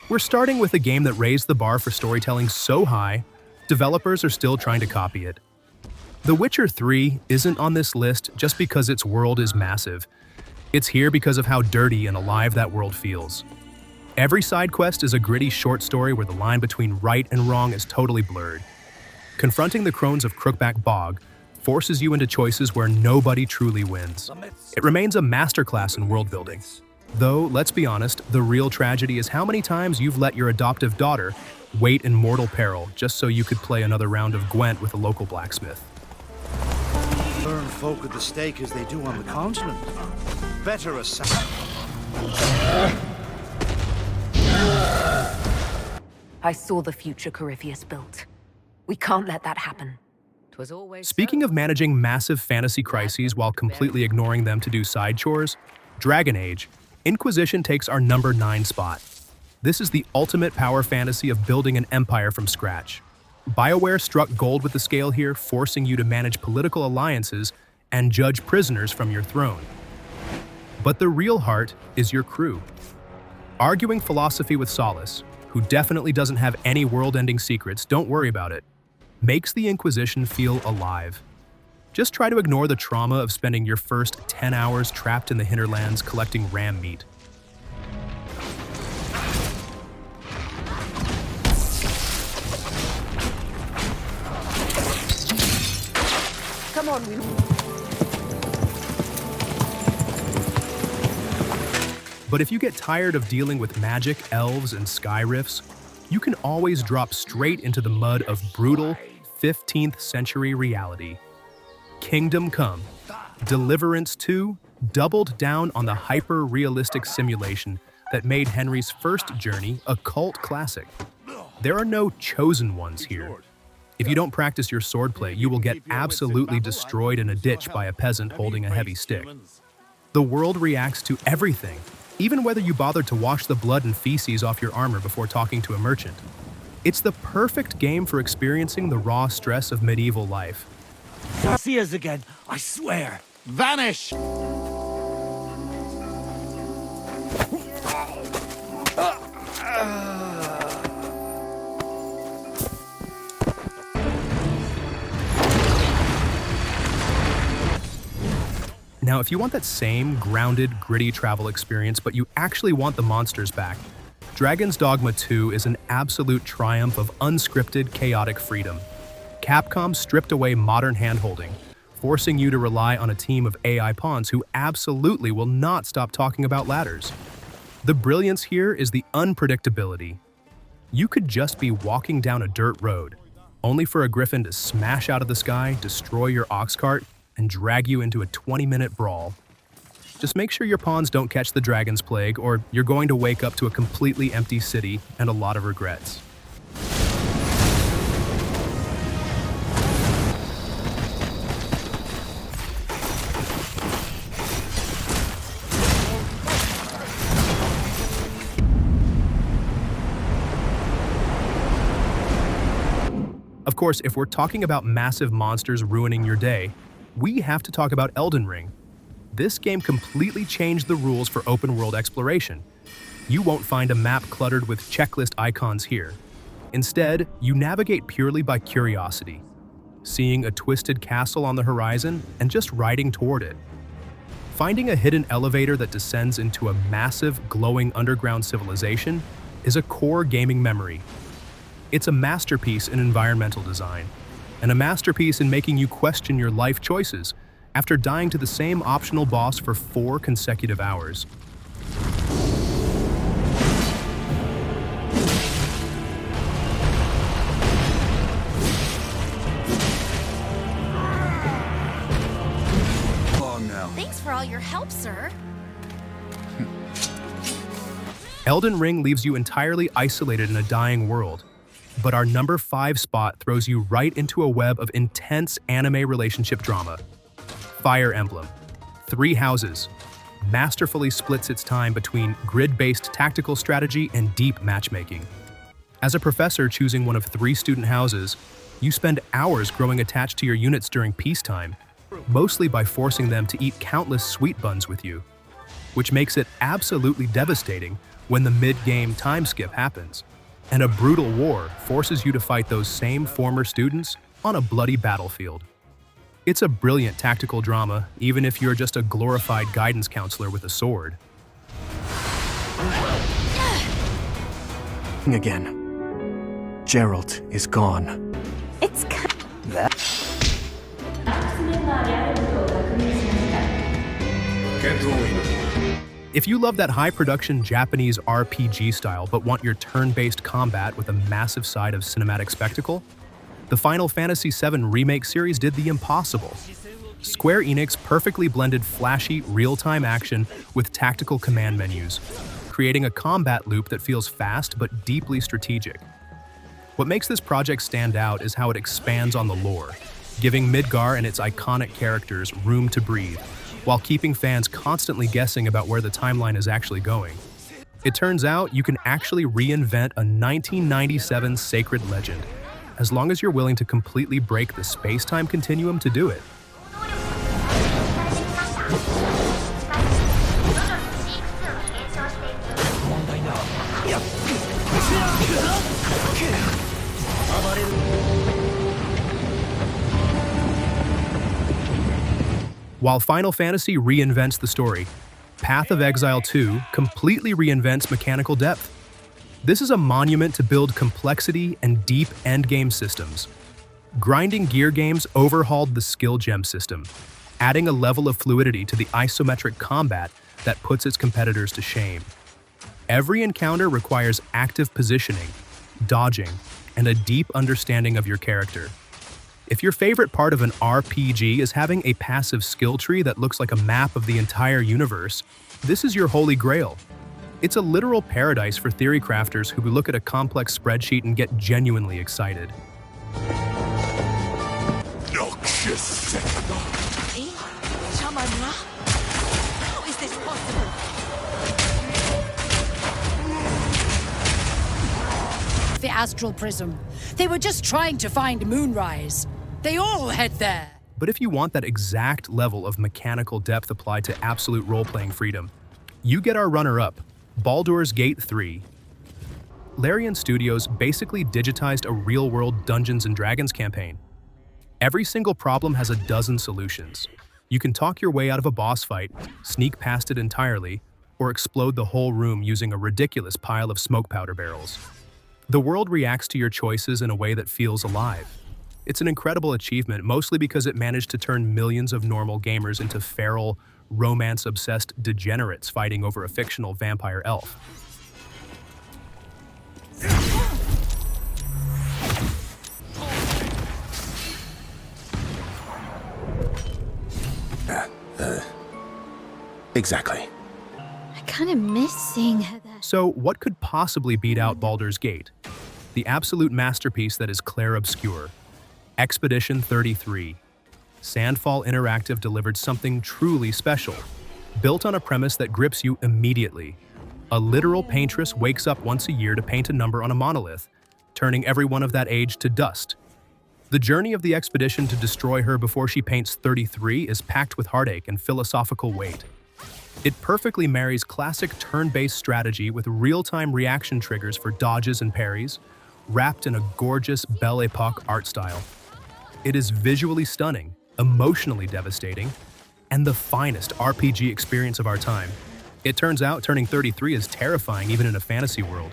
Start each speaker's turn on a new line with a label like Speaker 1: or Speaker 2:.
Speaker 1: We're starting with a game that raised the bar for storytelling so high, developers are still trying to copy it. The Witcher 3 isn't on this list just because its world is massive. It's here because of how dirty and alive that world feels. Every side quest is a gritty short story where the line between right and wrong is totally blurred. Confronting the crones of Crookback Bog forces you into choices where nobody truly wins. It remains a masterclass in world building. Though, let's be honest, the real tragedy is how many times you've let your adoptive daughter wait in mortal peril just so you could play another round of Gwent with a local blacksmith.
Speaker 2: Learn folk at the stake as they do on the continent. Better assassin.
Speaker 3: I saw the future Corypheus built. We can't let that happen.
Speaker 1: Speaking of managing massive fantasy crises while completely ignoring them to do side chores, Dragon Age, Inquisition takes our number 9 spot. This is the ultimate power fantasy of building an empire from scratch. BioWare struck gold with the scale here, forcing you to manage political alliances and judge prisoners from your throne. But the real heart is your crew. Arguing philosophy with Solace, who definitely doesn't have any world-ending secrets, don't worry about it, makes the Inquisition feel alive. Just try to ignore the trauma of spending your first 10 hours trapped in the hinterlands collecting ram meat.
Speaker 3: Come on, we...
Speaker 1: But if you get tired of dealing with magic, elves, and sky rifts, you can always drop straight into the mud of brutal 15th century reality. Kingdom Come, Deliverance 2 doubled down on the hyper-realistic simulation that made Henry's first journey a cult classic. There are no chosen ones here. If you don't practice your swordplay, you will get absolutely destroyed in a ditch by a peasant holding a heavy stick. The world reacts to everything, even whether you bothered to wash the blood and feces off your armor before talking to a merchant. It's the perfect game for experiencing the raw stress of medieval life.
Speaker 2: I'll see us again, I swear. Vanish!
Speaker 1: Now, if you want that same grounded, gritty travel experience, but you actually want the monsters back, Dragon's Dogma 2 is an absolute triumph of unscripted, chaotic freedom. Capcom stripped away modern handholding, forcing you to rely on a team of AI pawns who absolutely will not stop talking about ladders. The brilliance here is the unpredictability. You could just be walking down a dirt road, only for a griffin to smash out of the sky, destroy your ox cart, and drag you into a 20-minute brawl. Just make sure your pawns don't catch the dragon's plague, or you're going to wake up to a completely empty city and a lot of regrets. Of course, if we're talking about massive monsters ruining your day, we have to talk about Elden Ring. This game completely changed the rules for open-world exploration. You won't find a map cluttered with checklist icons here. Instead, you navigate purely by curiosity, seeing a twisted castle on the horizon and just riding toward it. Finding a hidden elevator that descends into a massive, glowing underground civilization is a core gaming memory. It's a masterpiece in environmental design, and a masterpiece in making you question your life choices after dying to the same optional boss for 4 consecutive hours.
Speaker 4: Thanks for all your help, sir.
Speaker 1: Elden Ring leaves you entirely isolated in a dying world, but our number 5 spot throws you right into a web of intense anime relationship drama. Fire Emblem, 3 Houses, masterfully splits its time between grid-based tactical strategy and deep matchmaking. As a professor choosing one of 3 student houses, you spend hours growing attached to your units during peacetime, mostly by forcing them to eat countless sweet buns with you. which makes it absolutely devastating when the mid-game time skip happens, and a brutal war forces you to fight those same former students on a bloody battlefield. It's a brilliant tactical drama, even if you're just a glorified guidance counselor with a sword.
Speaker 5: Again. Geralt is gone.
Speaker 3: It's
Speaker 1: If you love that high-production Japanese RPG style but want your turn-based combat with a massive side of cinematic spectacle, the Final Fantasy VII Remake series did the impossible. Square Enix perfectly blended flashy, real-time action with tactical command menus, creating a combat loop that feels fast but deeply strategic. What makes this project stand out is how it expands on the lore, giving Midgar and its iconic characters room to breathe, while keeping fans constantly guessing about where the timeline is actually going. It turns out you can actually reinvent a 1997 sacred legend, as long as you're willing to completely break the space-time continuum to do it. While Final Fantasy reinvents the story, Path of Exile 2 completely reinvents mechanical depth. This is a monument to build complexity and deep endgame systems. Grinding gear games overhauled the skill gem system, adding a level of fluidity to the isometric combat that puts its competitors to shame. Every encounter requires active positioning, dodging, and a deep understanding of your character. If your favorite part of an RPG is having a passive skill tree that looks like a map of the entire universe, this is your holy grail. It's a literal paradise for theory crafters who look at a complex spreadsheet and get genuinely excited.
Speaker 4: How is this possible?
Speaker 6: The astral prism. They were just trying to find Moonrise. They all head there.
Speaker 1: But if you want that exact level of mechanical depth applied to absolute role-playing freedom, you get our runner-up, Baldur's Gate 3. Larian Studios basically digitized a real-world Dungeons & Dragons campaign. Every single problem has a dozen solutions. You can talk your way out of a boss fight, sneak past it entirely, or explode the whole room using a ridiculous pile of smoke powder barrels. The world reacts to your choices in a way that feels alive. It's an incredible achievement, mostly because it managed to turn millions of normal gamers into feral, romance-obsessed degenerates fighting over a fictional vampire elf.
Speaker 7: Exactly.
Speaker 4: I kind of miss seeing her there.
Speaker 1: So what could possibly beat out Baldur's Gate? The absolute masterpiece that is Clair Obscur. Expedition 33. Sandfall Interactive delivered something truly special, built on a premise that grips you immediately. A literal paintress wakes up once a year to paint a number on a monolith, turning everyone of that age to dust. The journey of the expedition to destroy her before she paints 33 is packed with heartache and philosophical weight. It perfectly marries classic turn-based strategy with real-time reaction triggers for dodges and parries, wrapped in a gorgeous Belle Epoque art style. It is visually stunning, emotionally devastating, and the finest RPG experience of our time. It turns out turning 33 is terrifying even in a fantasy world.